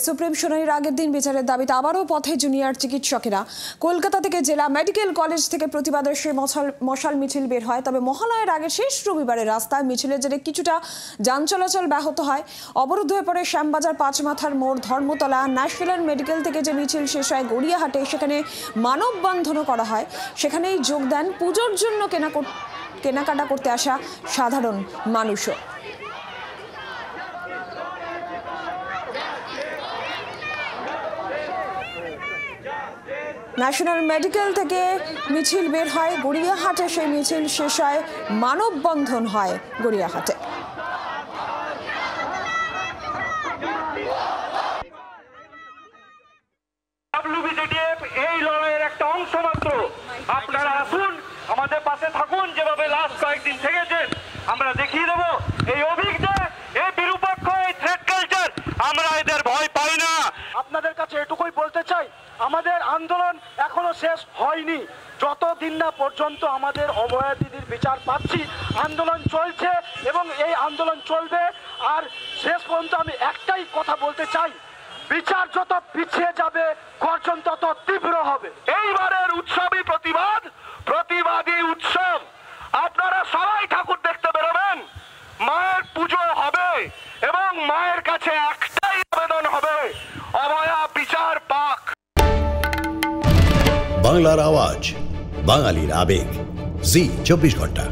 Supreme শুনানির আগের দিন বিচারের দাবিতে আবারও পথে জুনিয়র চিকিৎসকেরা। কলকাতা থেকে জেলা মেডিকেল কলেজ থেকে প্রতিবাদের সেই মশাল মিছিল বের হয়। তবে মহালয়ের আগে শেষ রবিবারে রাস্তায় মিছিলের জেরে কিছুটা যান চলাচল ব্যাহত হয়। অবরুদ্ধ হয়ে পড়ে শ্যামবাজার পাঁচমাথার মোড়, ধর্মতলা। ন্যাশনাল মেডিকেল থেকে যে মিছিল শেষ হয় গড়িয়াহাটে, সেখানে মানববন্ধনও করা হয়। সেখানেই যোগ দেন পুজোর জন্য কেনাকাটা করতে আসা সাধারণ মানুষও। ন্যাশনাল মেডিকেল থেকে মিছিল বের হয় গড়িয়াহাটে, সেই মিছিল শেষ হয় মানববন্ধন হয় গড়িয়াহাটে। এই লড়াইয়ের একটা অংশ মাত্র। আপনারা আসুন, আমাদের পাশে থাকুন, যেভাবে লাস্ট কয়েকদিন থেকেছেন। আমরা দেখিয়ে দেবো এই অভিজ্ঞতা, এই বিরূপাক্ষ, এই থ্রেট কালচার, আমরা এদের ভয় পাই না। আপনাদের কাছে এটুকুই বলতে চাই, আমাদের আন্দোলন এখনো শেষ হয়নি। যতদিন না পর্যন্ত আমাদের অভয়া দিদির বিচার পাচ্ছি, আন্দোলন চলছে এবং এই আন্দোলন চলবে। আর শেষ পর্যন্ত আমি একটাই কথা বলতে চাই, বিচার যত পিছিয়ে যাবে, গর্জন তত তীব্র হবে। এইবারের উৎসবই প্রতিবাদ, প্রতিবাদী উৎসব। আপনারা সবাই ঠাকুর দেখতে বেরোবেন, মায়ের পুজো হবে এবং মায়ের কাছে একটাই আবেদন হবে, অভয়া বিচার পাক। বাংলার আওয়াজ, বাঙালির আবেগ, জি 24 ঘন্টা।